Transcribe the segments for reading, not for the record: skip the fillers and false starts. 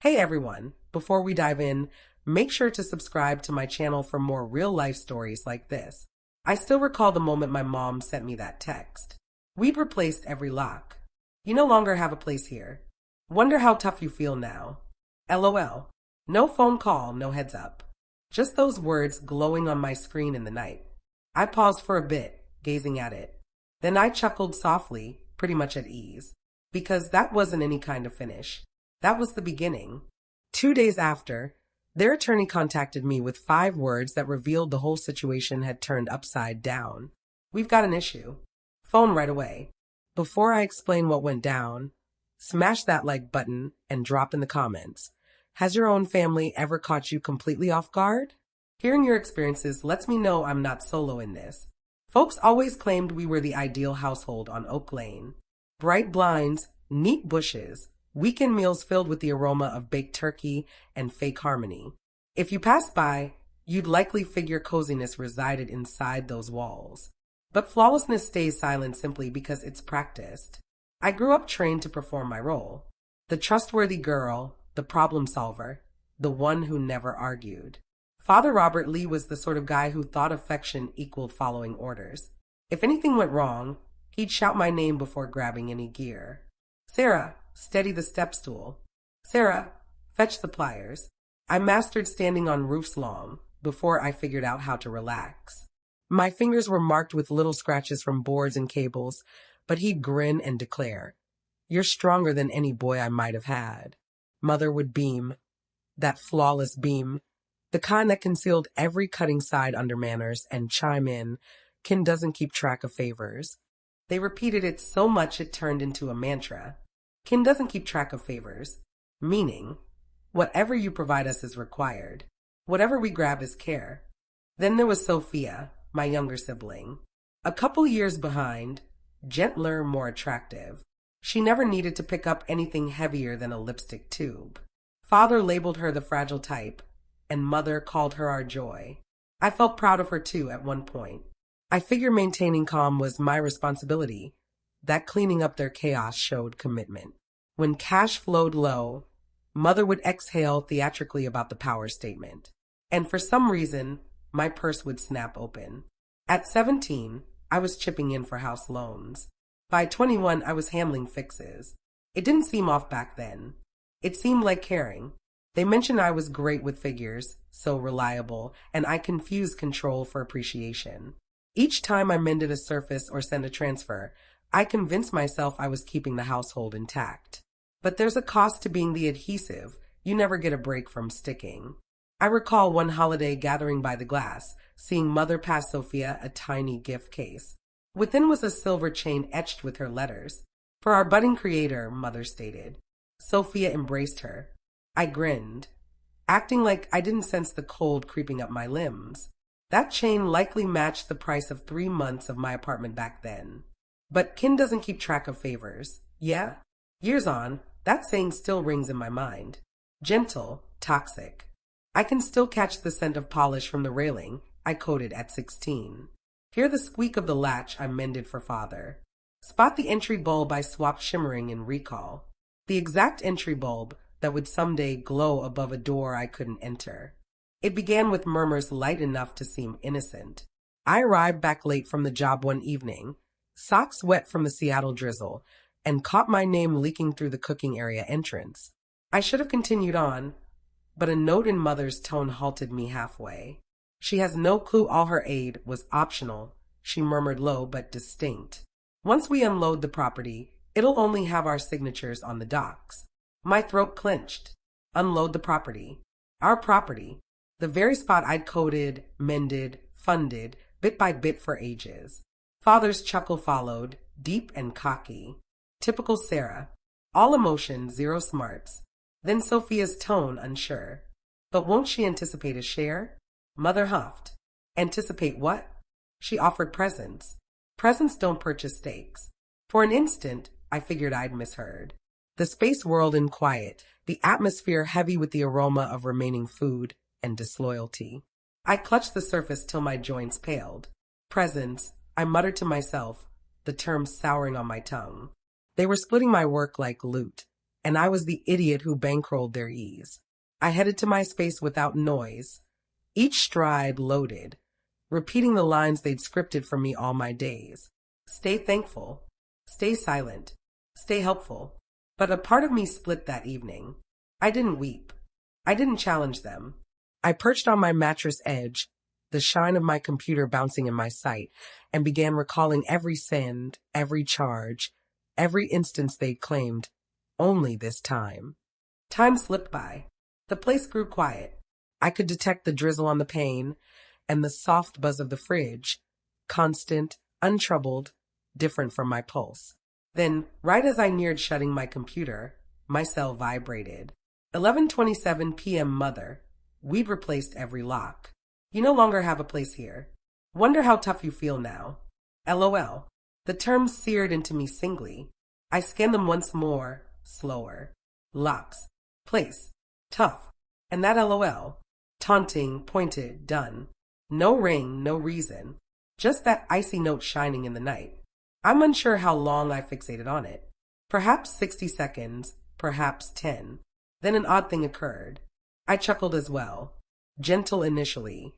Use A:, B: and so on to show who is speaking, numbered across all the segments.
A: Hey everyone, before we dive in, make sure to subscribe to my channel for more real life stories like this. I still recall the moment my mom sent me that text. We'd replaced every lock. You no longer have a place here. Wonder how tough you feel now. LOL. No phone call, no heads up. Just those words glowing on my screen in the night. I paused for a bit, gazing at it. Then I chuckled softly, pretty much at ease. Because that wasn't any kind of finish. That was the beginning. 2 days after, their attorney contacted me with 5 words that revealed the whole situation had turned upside down. We've got an issue. Phone right away. Before I explain what went down, smash that like button and drop in the comments. Has your own family ever caught you completely off guard? Hearing your experiences lets me know I'm not solo in this. Folks always claimed we were the ideal household on Oak Lane. Bright blinds, neat bushes, weekend meals filled with the aroma of baked turkey and fake harmony. If you passed by, you'd likely figure coziness resided inside those walls. But flawlessness stays silent simply because it's practiced. I grew up trained to perform my role. The trustworthy girl, the problem solver, the one who never argued. Father Robert Lee was the sort of guy who thought affection equaled following orders. If anything went wrong, he'd shout my name before grabbing any gear. Sarah, steady the step stool. Sarah, fetch the pliers. I mastered standing on roofs long before I figured out how to relax. My fingers were marked with little scratches from boards and cables, but he'd grin and declare, "You're stronger than any boy I might have had." Mother would beam, that flawless beam, the kind that concealed every cutting side under manners, and chime in, "Kin doesn't keep track of favors." They repeated it so much it turned into a mantra. Kin doesn't keep track of favors, meaning, whatever you provide us is required. Whatever we grab is care. Then there was Sophia, my younger sibling. A couple years behind, gentler, more attractive. She never needed to pick up anything heavier than a lipstick tube. Father labeled her the fragile type, and Mother called her our joy. I felt proud of her too at one point. I figure maintaining calm was my responsibility. That cleaning up their chaos showed commitment. When cash flowed low, Mother would exhale theatrically about the power statement. And for some reason, my purse would snap open. At 17, I was chipping in for house loans. By 21, I was handling fixes. It didn't seem off back then. It seemed like caring. They mentioned I was great with figures, so reliable, and I confused control for appreciation. Each time I mended a surface or sent a transfer, I convinced myself I was keeping the household intact. But there's a cost to being the adhesive. You never get a break from sticking. I recall one holiday gathering by the glass, seeing Mother pass Sophia a tiny gift case. Within was a silver chain etched with her letters. "For our budding creator," Mother stated. Sophia embraced her. I grinned, acting like I didn't sense the cold creeping up my limbs. That chain likely matched the price of 3 months of my apartment back then. But kin doesn't keep track of favors. Yeah? Years on, that saying still rings in my mind. Gentle, toxic. I can still catch the scent of polish from the railing I coated at 16. Hear the squeak of the latch I mended for Father. Spot the entry bulb I swapped shimmering in recall. The exact entry bulb that would someday glow above a door I couldn't enter. It began with murmurs light enough to seem innocent. I arrived back late from the job one evening, socks wet from the Seattle drizzle, and caught my name leaking through the cooking area entrance. I should have continued on, but a note in Mother's tone halted me halfway. "She has no clue all her aid was optional," she murmured low but distinct. "Once we unload the property, it'll only have our signatures on the docs." My throat clenched. Unload the property. Our property. The very spot I'd coded, mended, funded, bit by bit for ages. Father's chuckle followed, deep and cocky. Typical Sarah. All emotion, zero smarts. Then Sophia's tone, unsure. "But won't she anticipate a share?" Mother huffed. "Anticipate what?" She offered presents. Presents don't purchase steaks. For an instant, I figured I'd misheard. The space whirled in quiet, the atmosphere heavy with the aroma of remaining food and disloyalty. I clutched the surface till my joints paled. Presents, I muttered to myself, the term souring on my tongue. They were splitting my work like loot, and I was the idiot who bankrolled their ease. I headed to my space without noise, each stride loaded, repeating the lines they'd scripted for me all my days. Stay thankful. Stay silent. Stay helpful. But a part of me split that evening. I didn't weep. I didn't challenge them. I perched on my mattress edge, the shine of my computer bouncing in my sight, and began recalling every send, every charge, every instance they'd claimed, only this time. Time slipped by. The place grew quiet. I could detect the drizzle on the pane and the soft buzz of the fridge, constant, untroubled, different from my pulse. Then, right as I neared shutting my computer, my cell vibrated. 11:27 p.m. Mother. We'd replaced every lock. You no longer have a place here. Wonder how tough you feel now. LOL. The terms seared into me singly. I scanned them once more, slower. Locks. Place. Tough. And that LOL. Taunting, pointed, done. No ring, no reason. Just that icy note shining in the night. I'm unsure how long I fixated on it. Perhaps 60 seconds, perhaps 10. Then an odd thing occurred. I chuckled as well. Gentle initially,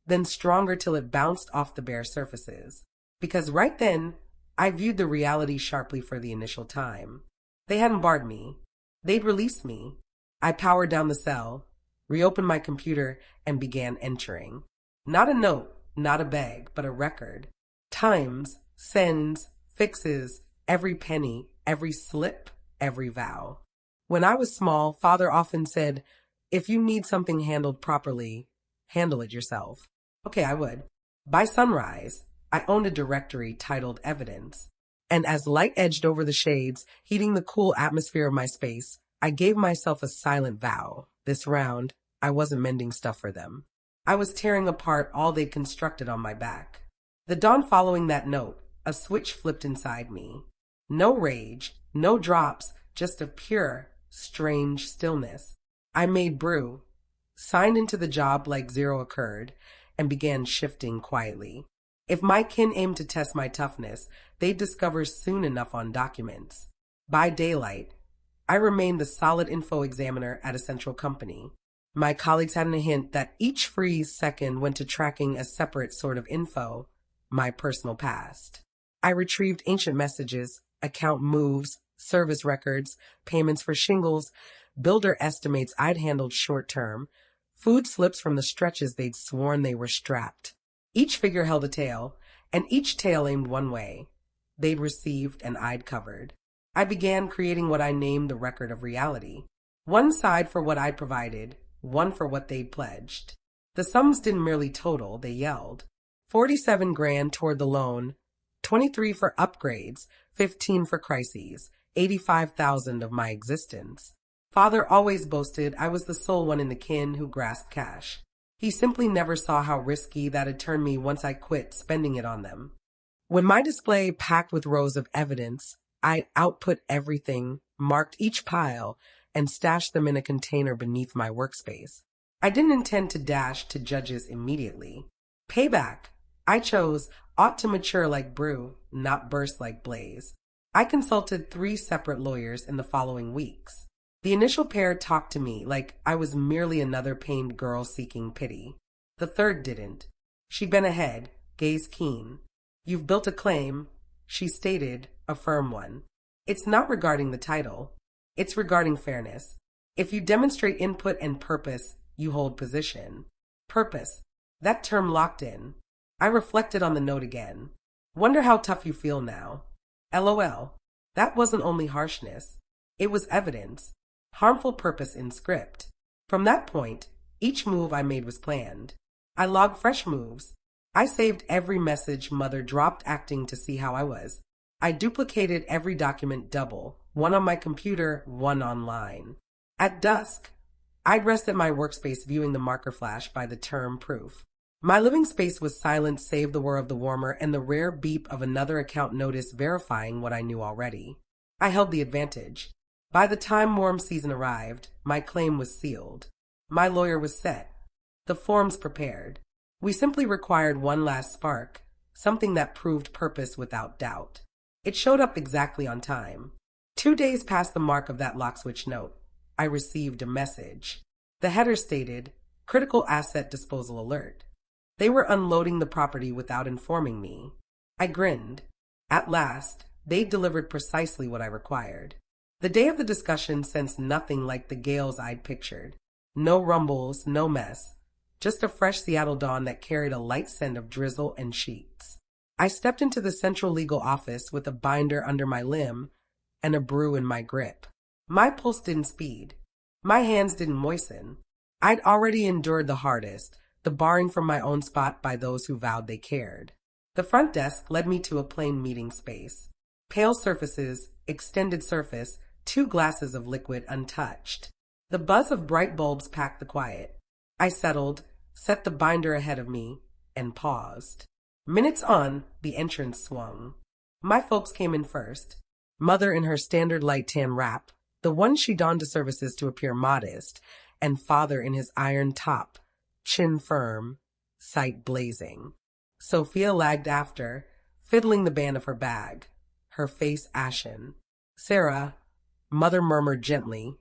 A: then stronger till it bounced off the bare surfaces. Because right then, I viewed the reality sharply for the initial time. They hadn't barred me. They'd released me. I powered down the cell, reopened my computer, and began entering. Not a note, not a bag, but a record. Times, sends, fixes, every penny, every slip, every vow. When I was small, Father often said, if you need something handled properly, handle it yourself. Okay, I would. By sunrise, I owned a directory titled Evidence. And as light edged over the shades, heating the cool atmosphere of my space, I gave myself a silent vow. This round, I wasn't mending stuff for them. I was tearing apart all they'd constructed on my back. The dawn following that note, a switch flipped inside me. No rage, no drops, just a pure, strange stillness. I made brew, signed into the job like zero occurred, and began shifting quietly. If my kin aimed to test my toughness, they'd discover soon enough on documents. By daylight, I remained the solid info examiner at a central company. My colleagues hadn't a hint that each free second went to tracking a separate sort of info, my personal past. I retrieved ancient messages, account moves, service records, payments for shingles, builder estimates I'd handled short-term, food slips from the stretches they'd sworn they were strapped. Each figure held a tail, and each tail aimed one way. They'd received and I'd covered. I began creating what I named the record of reality. One side for what I'd provided, one for what they'd pledged. The sums didn't merely total, they yelled. 47 grand toward the loan, 23 for upgrades, 15 for crises, 85,000 of my existence. Father always boasted I was the sole one in the kin who grasped cash. He simply never saw how risky that'd turn me once I quit spending it on them. When my display packed with rows of evidence, I output everything, marked each pile, and stashed them in a container beneath my workspace. I didn't intend to dash to judges immediately. Payback, I chose, ought to mature like brew, not burst like blaze. I consulted 3 separate lawyers in the following weeks. The initial pair talked to me like I was merely another pained girl seeking pity. The third didn't. She bent ahead, gaze keen. You've built a claim, she stated, a firm one. It's not regarding the title. It's regarding fairness. If you demonstrate input and purpose, you hold position. Purpose. That term locked in. I reflected on the note again. Wonder how tough you feel now. LOL. That wasn't only harshness. It was evidence. Harmful purpose in script. From that point, each move I made was planned. I logged fresh moves. I saved every message Mother dropped acting to see how I was. I duplicated every document double, one on my computer, one online. At dusk, I'd rest at my workspace viewing the marker flash by the term proof. My living space was silent save the whir of the warmer and the rare beep of another account notice verifying what I knew already. I held the advantage. By the time warm season arrived, my claim was sealed. My lawyer was set. The forms prepared. We simply required one last spark, something that proved purpose without doubt. It showed up exactly on time. 2 days past the mark of that lock switch note, I received a message. The header stated, "Critical Asset Disposal Alert." They were unloading the property without informing me. I grinned. At last, they delivered precisely what I required. The day of the discussion sensed nothing like the gales I'd pictured. No rumbles, no mess. Just a fresh Seattle dawn that carried a light scent of drizzle and sheets. I stepped into the central legal office with a binder under my limb and a brew in my grip. My pulse didn't speed. My hands didn't moisten. I'd already endured the hardest, the barring from my own spot by those who vowed they cared. The front desk led me to a plain meeting space. Pale surfaces, extended surface, 2 glasses of liquid untouched. The buzz of bright bulbs packed the quiet. I settled, set the binder ahead of me, and paused. Minutes on, the entrance swung. My folks came in first. Mother in her standard light tan wrap, the one she donned to services to appear modest, and father in his iron top, chin firm, sight blazing. Sophia lagged after, fiddling the band of her bag, her face ashen. Sarah, mother murmured gently,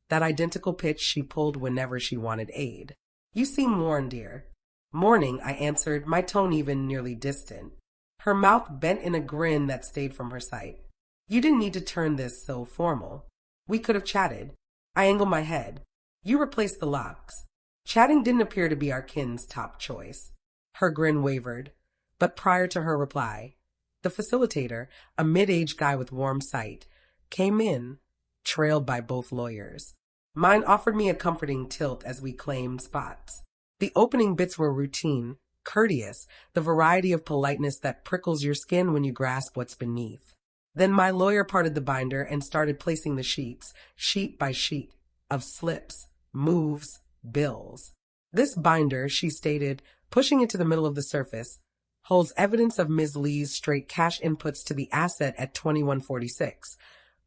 A: that identical pitch she pulled whenever she wanted aid. "You seem worn, dear." "Morning," I answered, my tone even nearly distant. Her mouth bent in a grin that stayed from her sight. "You didn't need to turn this so formal. We could have chatted." I angled my head. "You replaced the locks." Chatting didn't appear to be our kin's top choice. Her grin wavered, but prior to her reply, the facilitator, a mid-aged guy with warm sight, came in, trailed by both lawyers. Mine offered me a comforting tilt as we claimed spots. The opening bits were routine, courteous, the variety of politeness that prickles your skin when you grasp what's beneath. Then my lawyer parted the binder and started placing the sheets, sheet by sheet, of slips, moves, bills. "This binder," she stated, pushing it to the middle of the surface, "holds evidence of Ms. Lee's straight cash inputs to the asset at 2146,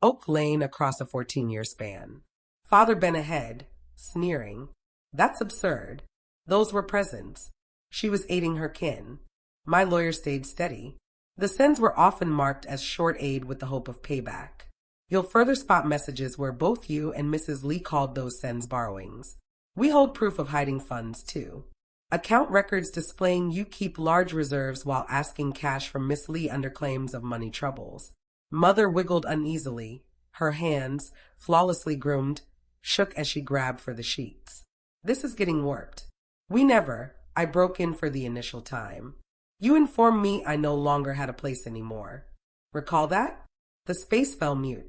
A: Oak Lane across a 14-year span." Father bent ahead, sneering. "That's absurd. Those were presents." She was aiding her kin. My lawyer stayed steady. "The sends were often marked as short aid with the hope of payback. You'll further spot messages where both you and Mrs. Lee called those sends borrowings. We hold proof of hiding funds, too. Account records displaying you keep large reserves while asking cash from Miss Lee under claims of money troubles." Mother wiggled uneasily. Her hands, flawlessly groomed, shook as she grabbed for the sheets. "This is getting warped. We never," I broke in for the initial time. "You informed me I no longer had a place anymore. Recall that?" The space fell mute.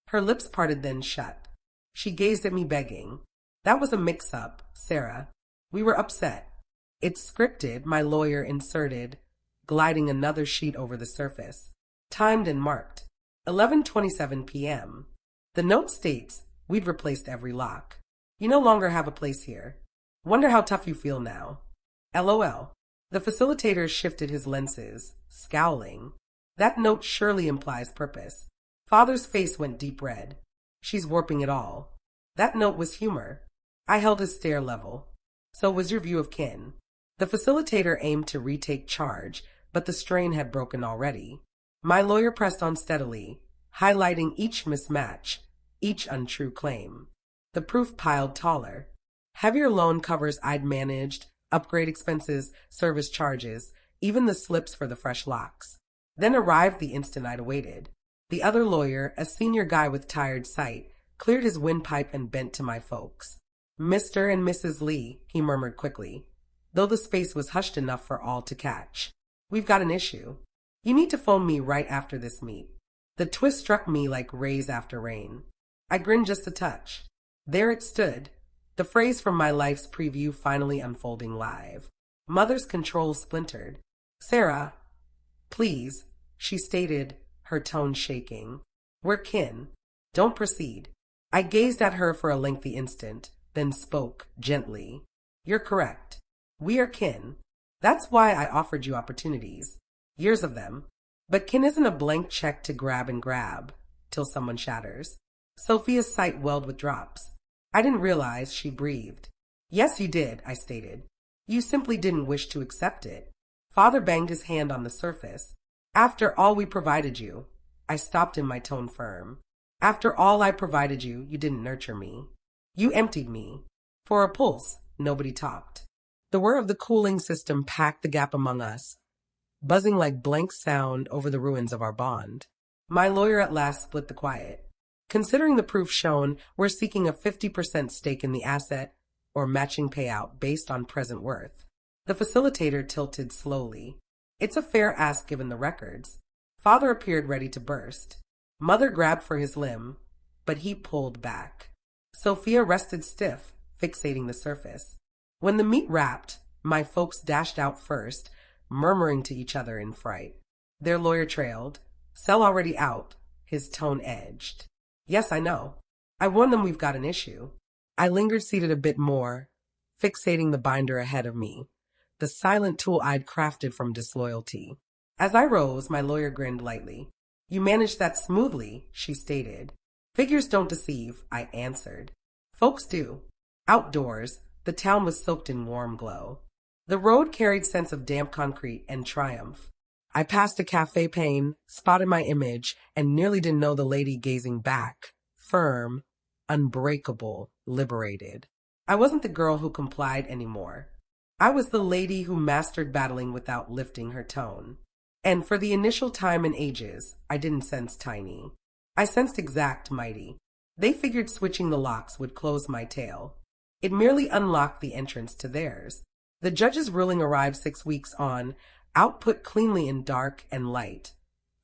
A: Her lips parted then shut. She gazed at me begging. "That was a mix-up, Sarah. We were upset." "It's scripted," my lawyer inserted, gliding another sheet over the surface. Timed and marked. 11:27 p.m. The note states, "We'd replaced every lock. You no longer have a place here. Wonder how tough you feel now. LOL. The facilitator shifted his lenses, scowling. That note surely implies purpose. Father's face went deep red. She's warping it all. That note was humor. I held his stare level. So was your view of kin. The facilitator aimed to retake charge, but the strain had broken already. My lawyer pressed on steadily, highlighting each mismatch, each untrue claim. The proof piled taller. Heavier loan covers I'd managed, upgrade expenses, service charges, even the slips for the fresh locks. Then arrived the instant I'd awaited. The other lawyer, a senior guy with tired sight, cleared his windpipe and bent to my folks. "Mr. and Mrs. Lee," he murmured quickly, though the space was hushed enough for all to catch. "We've got an issue. You need to phone me right after this meet." The twist struck me like rays after rain. I grinned just a touch. There it stood, the phrase from my life's preview finally unfolding live. Mother's control splintered. "Sarah, please," she stated, her tone shaking. "We're kin. Don't proceed." I gazed at her for a lengthy instant, then spoke gently. "You're correct. We are kin. That's why I offered you opportunities. Years of them. But kin isn't a blank check to grab and grab, till someone shatters." Sophia's sight welled with drops. I didn't realize she breathed. "Yes, you did," I stated. "You simply didn't wish to accept it." Father banged his hand on the surface. "After all we provided you." I stopped in my tone firm. After all I provided you, you didn't nurture me. You emptied me. For a pulse, nobody talked. The whir of the cooling system packed the gap among us, buzzing like blank sound over the ruins of our bond. My lawyer at last split the quiet. Considering the proof shown, we're seeking a 50% stake in the asset or matching payout based on present worth. The facilitator tilted slowly. It's a fair ask given the records. Father appeared ready to burst. Mother grabbed for his limb, but he pulled back. Sophia rested stiff, fixating the surface. When the meat wrapped, my folks dashed out first, murmuring to each other in fright. Their lawyer trailed. Sell already out, his tone edged. Yes, I know. I warned them we've got an issue. I lingered seated a bit more, fixating the binder ahead of me, the silent tool I'd crafted from disloyalty. As I rose, my lawyer grinned lightly. You managed that smoothly, she stated. Figures don't deceive, I answered. Folks do. Outdoors, the town was soaked in warm glow. The road carried sense of damp concrete and triumph. I passed a cafe pane, spotted my image, and nearly didn't know the lady gazing back. Firm, unbreakable, liberated. I wasn't the girl who complied anymore. I was the lady who mastered battling without lifting her tone. And for the initial time in ages, I didn't sense tiny. I sensed exact mighty. They figured switching the locks would close my tail. It merely unlocked the entrance to theirs. The judge's ruling arrived 6 weeks on, output cleanly in dark and light.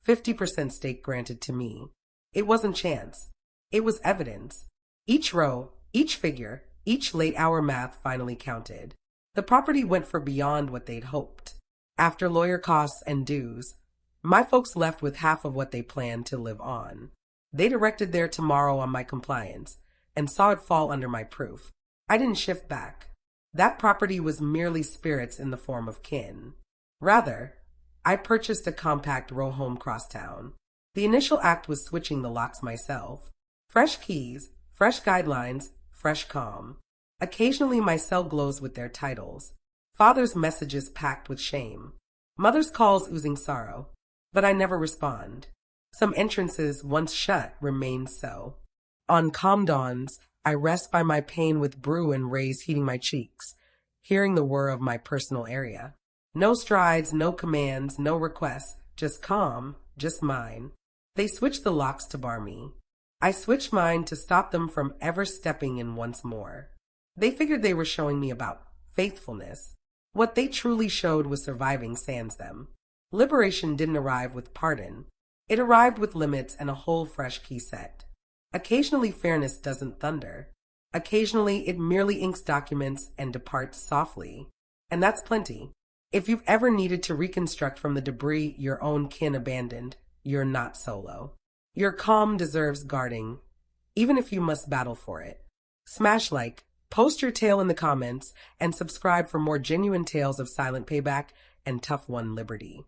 A: 50% stake granted to me. It wasn't chance. It was evidence. Each row, each figure, each late-hour math finally counted. The property went for beyond what they'd hoped. After lawyer costs and dues, my folks left with half of what they planned to live on. They directed their tomorrow on my compliance and saw it fall under my proof. I didn't shift back. That property was merely spirits in the form of kin. Rather, I purchased a compact row home crosstown. The initial act was switching the locks myself. Fresh keys, fresh guidelines, fresh calm. Occasionally my cell glows with their titles. Father's messages packed with shame. Mother's calls oozing sorrow. But I never respond. Some entrances, once shut, remain so. On calm dawns, I rest by my pane with brew and rays heating my cheeks, hearing the whir of my personal area. No strides, no commands, no requests, just calm, just mine. They switched the locks to bar me. I switched mine to stop them from ever stepping in once more. They figured they were showing me about faithfulness. What they truly showed was surviving sans them. Liberation didn't arrive with pardon. It arrived with limits and a whole fresh key set. Occasionally fairness doesn't thunder. Occasionally it merely inks documents and departs softly. And that's plenty. If you've ever needed to reconstruct from the debris your own kin abandoned, you're not solo. Your calm deserves guarding, even if you must battle for it. Smash like, post your tale in the comments, and subscribe for more genuine tales of silent payback and tough-won liberty.